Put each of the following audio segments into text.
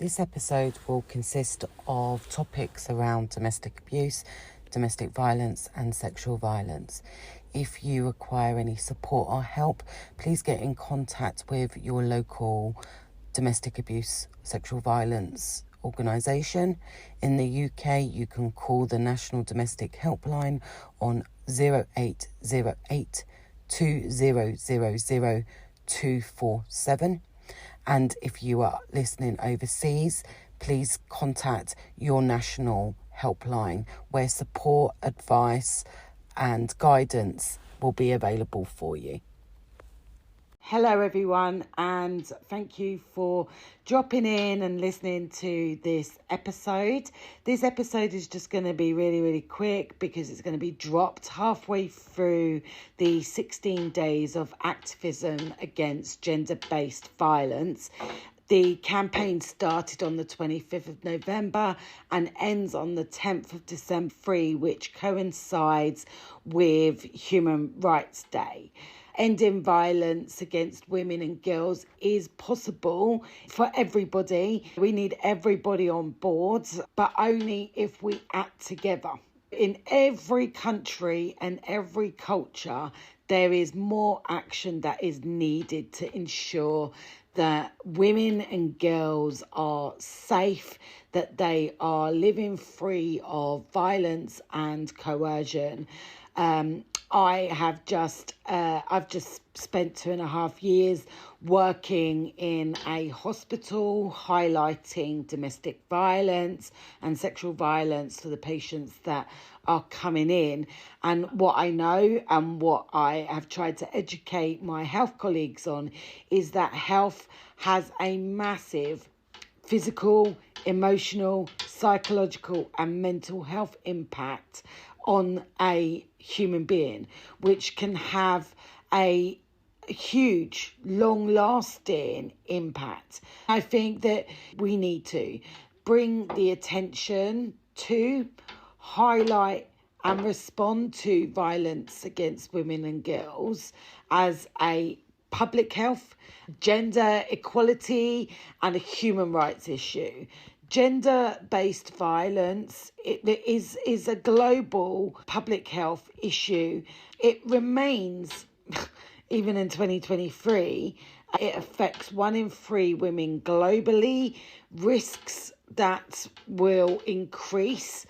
This episode will consist of topics around domestic abuse, domestic violence and sexual violence. If you require any support or help, please get in contact with your local domestic abuse, sexual violence organisation. In the UK, you can call the National Domestic Helpline on 0808 2000 247. And if you are listening overseas, please contact your national helpline where support, advice and guidance will be available for you. Hello everyone, and thank you for dropping in and listening to this episode. This episode is just going to be really quick because it's going to be dropped halfway through the 16 days of activism against gender-based violence. The campaign started on the 25th of November and ends on the 10th of December, which coincides with Human Rights Day. Ending violence against women and girls is possible for everybody. We need everybody on board, but only if we act together. In every country and every culture, there is more action that is needed to ensure that women and girls are safe, that they are living free of violence and coercion. I've just spent 2.5 years working in a hospital, highlighting domestic violence and sexual violence to the patients that are coming in. And what I know and what I have tried to educate my health colleagues on is that health has a massive physical, emotional, psychological and mental health impact on a human being, which can have a huge, long-lasting impact. I think that we need to bring the attention to highlight and respond to violence against women and girls as a public health, gender equality and a human rights issue. Gender-based violence is a global public health issue. It remains, even in 2023, it affects 1 in 3 women globally, risks that will increase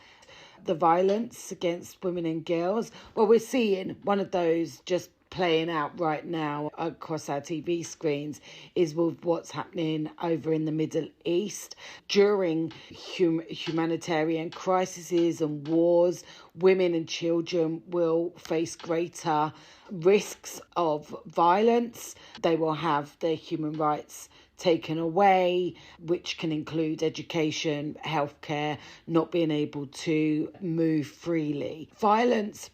the violence against women and girls. Well, we're seeing one of those just playing out right now across our TV screens is with what's happening over in the Middle East. During humanitarian crises and wars, women and children will face greater risks of violence. They will have their human rights taken away, which can include education, healthcare, not being able to move freely. Violence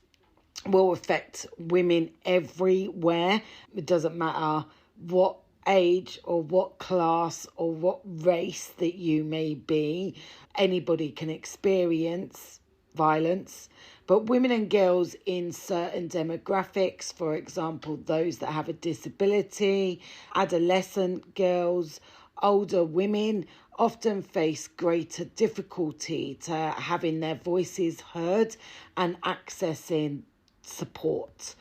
will affect women everywhere. It doesn't matter what age or what class or what race that you may be. Anybody can experience violence. But women and girls in certain demographics, for example, those that have a disability, adolescent girls, older women, often face greater difficulty to having their voices heard and accessing support.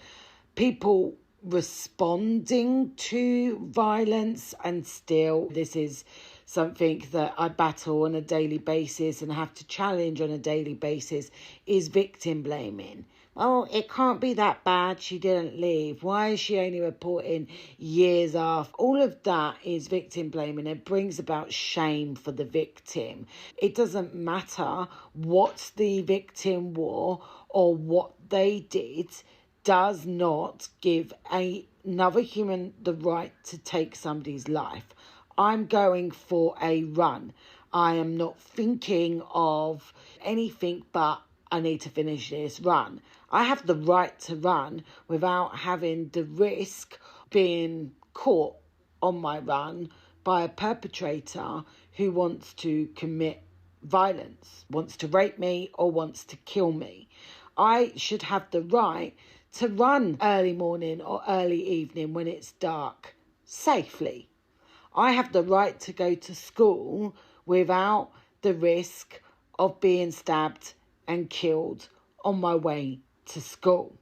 People responding to violence, and still this is something that I battle on a daily basis and have to challenge on a daily basis, is victim blaming. Oh, it can't be that bad, she didn't leave. Why is she only reporting years after? All of that is victim blaming. It brings about shame for the victim. It doesn't matter what the victim wore or what they did, does not give another human the right to take somebody's life. I'm going for a run. I am not thinking of anything but I need to finish this run. I have the right to run without having the risk being caught on my run by a perpetrator who wants to commit violence, wants to rape me or wants to kill me. I should have the right to run early morning or early evening when it's dark safely. I have the right to go to school without the risk of being stabbed and killed on my way to school.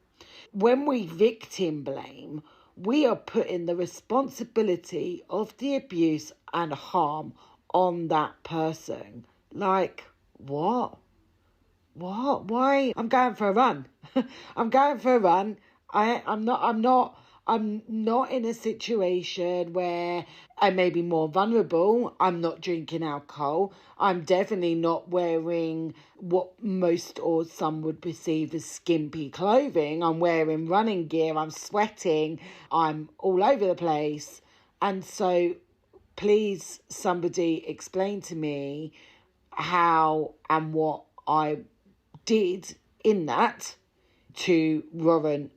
When we victim blame, we are putting the responsibility of the abuse and harm on that person. Like, what? What? Why? I'm going for a run. I'm going for a run. I'm not in a situation where I may be more vulnerable. I'm not drinking alcohol. I'm definitely not wearing what most or some would perceive as skimpy clothing. I'm wearing running gear. I'm sweating. I'm all over the place. And so please, somebody explain to me how and what I did in that to warrant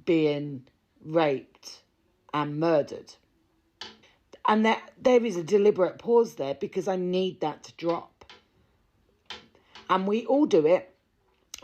being raped and murdered. And there is a deliberate pause there because I need that to drop. And we all do it.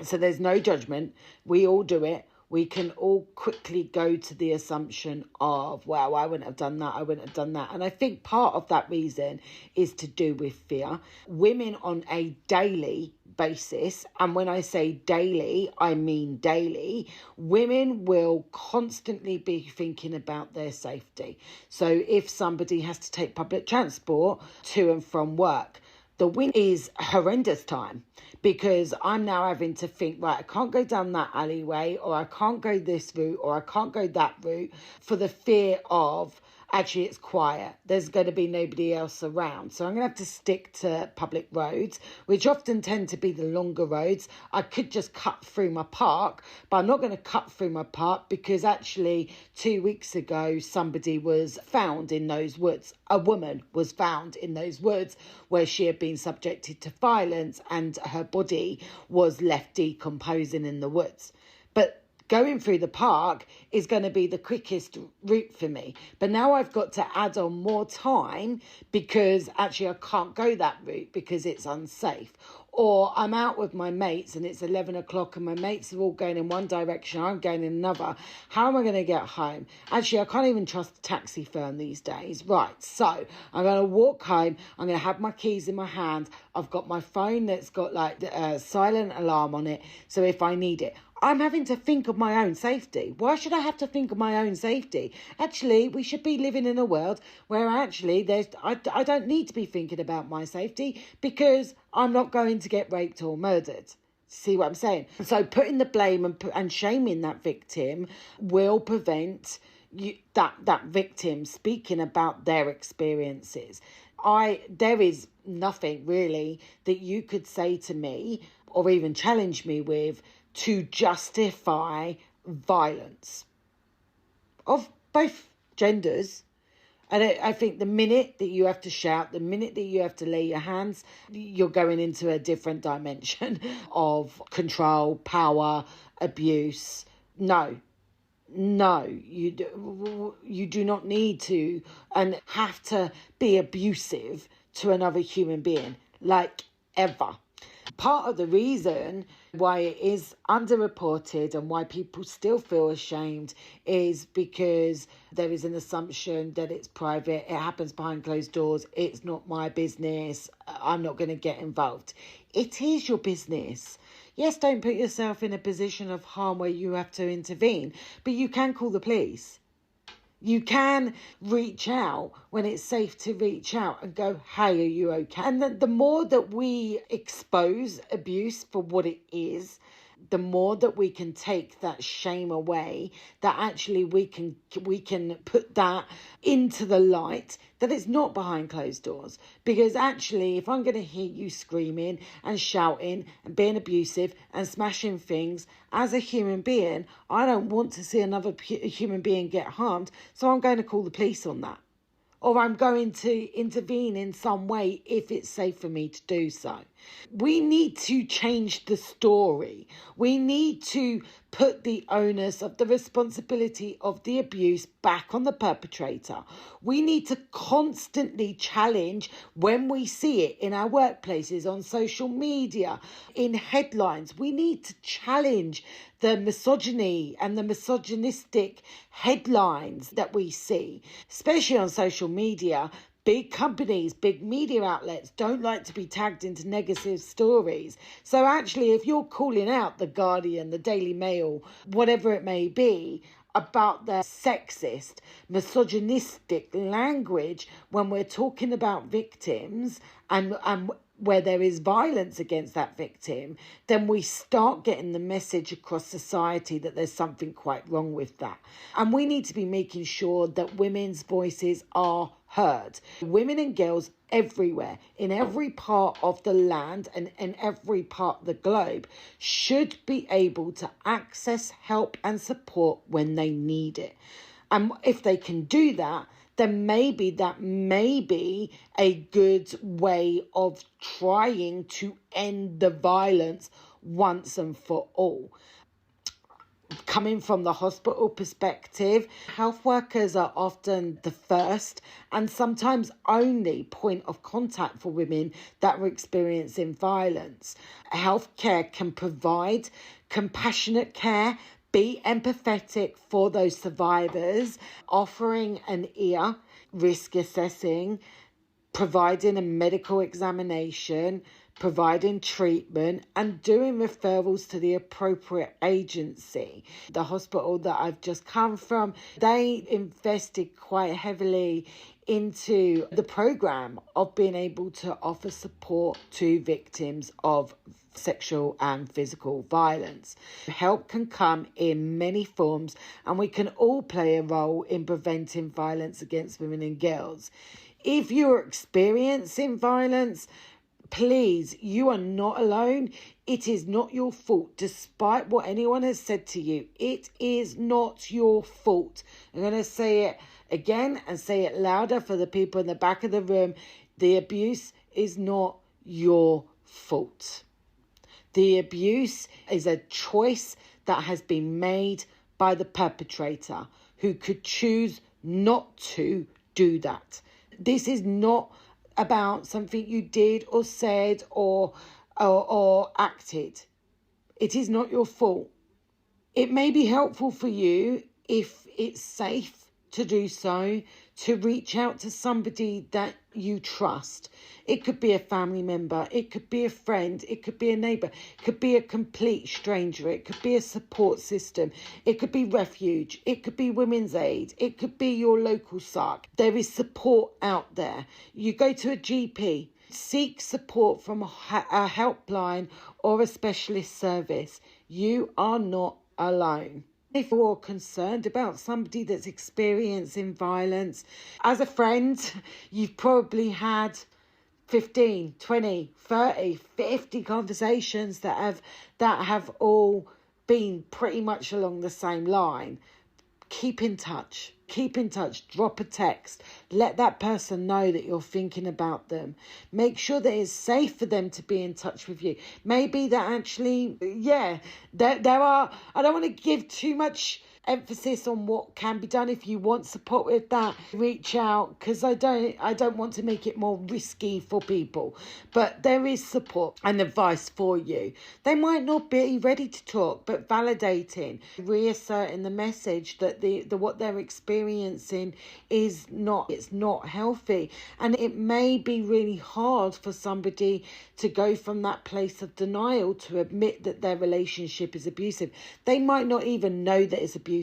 So there's no judgment. We all do it. We can all quickly go to the assumption of, well, I wouldn't have done that. I wouldn't have done that. And I think part of that reason is to do with fear. Women on a daily basis, and when I say daily, I mean daily, women will constantly be thinking about their safety. So if somebody has to take public transport to and from work, the win is horrendous time because I'm now having to think, right, I can't go down that alleyway, or I can't go this route, or I can't go that route for the fear of, actually, it's quiet. There's going to be nobody else around. So I'm going to have to stick to public roads, which often tend to be the longer roads. I could just cut through my park, but I'm not going to cut through my park because actually 2 weeks ago, somebody was found in those woods. A woman was found in those woods where she had been subjected to violence and her body was left decomposing in the woods. But going through the park is going to be the quickest route for me. But now I've got to add on more time because actually I can't go that route because it's unsafe. Or I'm out with my mates and it's 11 o'clock and my mates are all going in one direction, I'm going in another. How am I going to get home? Actually, I can't even trust a taxi firm these days. Right, so I'm going to walk home. I'm going to have my keys in my hand. I've got my phone that's got like a silent alarm on it. So if I need it, I'm having to think of my own safety. Why should I have to think of my own safety? Actually, we should be living in a world where actually I don't need to be thinking about my safety because I'm not going to get raped or murdered. See what I'm saying? So putting the blame and shaming that victim will prevent that victim speaking about their experiences. There is nothing really that you could say to me or even challenge me with to justify violence of both genders. And I think the minute that you have to shout, the minute that you have to lay your hands, you're going into a different dimension of control, power, abuse. No, you do not need to and have to be abusive to another human being, like ever. Part of the reason why it is underreported and why people still feel ashamed is because there is an assumption that it's private, it happens behind closed doors, it's not my business, I'm not going to get involved. It is your business. Yes, don't put yourself in a position of harm where you have to intervene, but you can call the police. You can reach out when it's safe to reach out and go, hey, are you okay? And the more that we expose abuse for what it is, the more that we can take that shame away, that actually we can put that into the light, that it's not behind closed doors. Because actually, if I'm going to hear you screaming and shouting and being abusive and smashing things, as a human being, I don't want to see another human being get harmed. So I'm going to call the police on that. Or I'm going to intervene in some way if it's safe for me to do so. We need to change the story. We need to put the onus of the responsibility of the abuse back on the perpetrator. We need to constantly challenge when we see it in our workplaces, on social media, in headlines. We need to challenge the misogyny and the misogynistic headlines that we see, especially on social media, big companies, big media outlets don't like to be tagged into negative stories. So actually, if you're calling out The Guardian, the Daily Mail, whatever it may be, about their sexist, misogynistic language when we're talking about victims and where there is violence against that victim, then we start getting the message across society that there's something quite wrong with that. And we need to be making sure that women's voices are heard. Women and girls everywhere, in every part of the land and in every part of the globe, should be able to access help and support when they need it. And if they can do that, then maybe that may be a good way of trying to end the violence once and for all. Coming from the hospital perspective, health workers are often the first and sometimes only point of contact for women that are experiencing violence. Healthcare can provide compassionate care, be empathetic for those survivors, offering an ear, risk assessing, providing a medical examination, providing treatment, and doing referrals to the appropriate agency. The hospital that I've just come from, they invested quite heavily into the program of being able to offer support to victims of sexual and physical violence. Help can come in many forms, and we can all play a role in preventing violence against women and girls. If you're experiencing violence, please, you are not alone. It is not your fault, despite what anyone has said to you. It is not your fault. I'm going to say it again and say it louder for the people in the back of the room. The abuse is not your fault. The abuse is a choice that has been made by the perpetrator, who could choose not to do that. This is not about something you did or said or acted. It is not your fault. It may be helpful for you, if it's safe to do so, to reach out to somebody that you trust. It could be a family member, it could be a friend, it could be a neighbour, it could be a complete stranger, it could be a support system, it could be refuge, it could be women's aid, it could be your local SARC. There is support out there. You go to a GP, seek support from a helpline or a specialist service. You are not alone. If you're concerned about somebody that's experiencing violence, as a friend, you've probably had 15, 20, 30, 50 conversations that have all been pretty much along the same line. Keep in touch, drop a text, let that person know that you're thinking about them. Make sure that it's safe for them to be in touch with you. Maybe that actually, there are, I don't want to give too much emphasis on what can be done. If you want support with that, reach out, because I don't want to make it more risky for people, but there is support and advice for you. They might not be ready to talk, but validating, reasserting the message that the what they're experiencing is not healthy, and it may be really hard for somebody to go from that place of denial to admit that their relationship is abusive. They might not even know that it's abusive.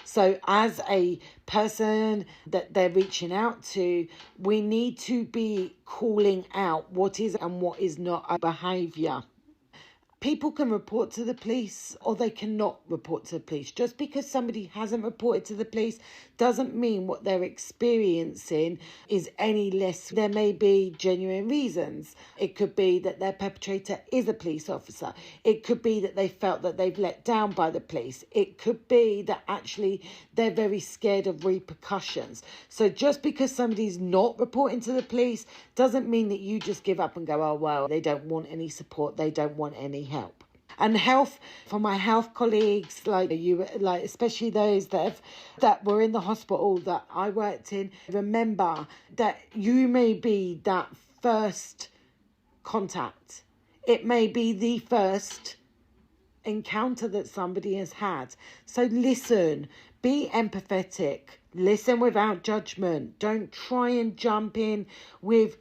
So as a person that they're reaching out to, we need to be calling out what is and what is not a behaviour. People can report to the police or they cannot report to the police. Just because somebody hasn't reported to the police doesn't mean what they're experiencing is any less. There may be genuine reasons. It could be that their perpetrator is a police officer. It could be that they felt that they've let down by the police. It could be that actually they're very scared of repercussions. So just because somebody's not reporting to the police doesn't mean that you just give up and go, oh, well, they don't want any support. They don't want any help. And health, for my health colleagues, especially those that were in the hospital that I worked in, remember that you may be that first contact. It may be the first encounter that somebody has had. So listen, Be empathetic. Listen without judgment. Don't try and jump in with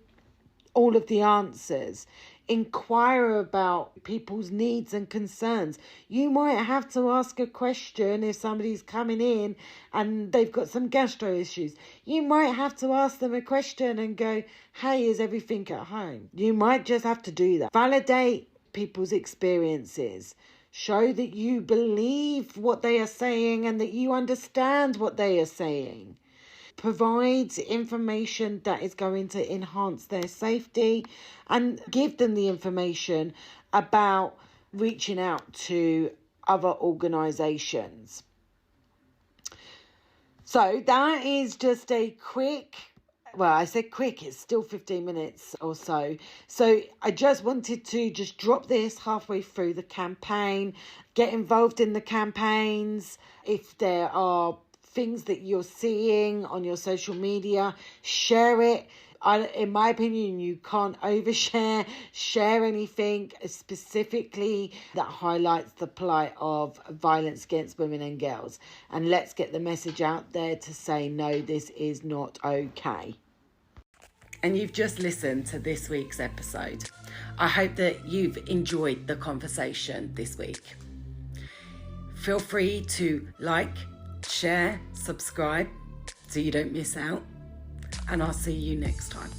all of the answers. Inquire about people's needs and concerns. You might have to ask a question if somebody's coming in and they've got some gastro issues. You might have to ask them a question and go, hey, is everything at home? You might just have to do that. Validate people's experiences. Show that you believe what they are saying and that you understand what they are saying. Provide information that is going to enhance their safety, and give them the information about reaching out to other organisations. So that is just a quick, well, I said quick, it's still 15 minutes or so. So I just wanted to just drop this halfway through the campaign. Get involved in the campaigns. If there are things that you're seeing on your social media, share it. In my opinion, you can't overshare. Share anything specifically that highlights the plight of violence against women and girls. And let's get the message out there to say, no, this is not okay. And you've just listened to this week's episode. I hope that you've enjoyed the conversation this week. Feel free to like, share, subscribe so you don't miss out. And I'll see you next time.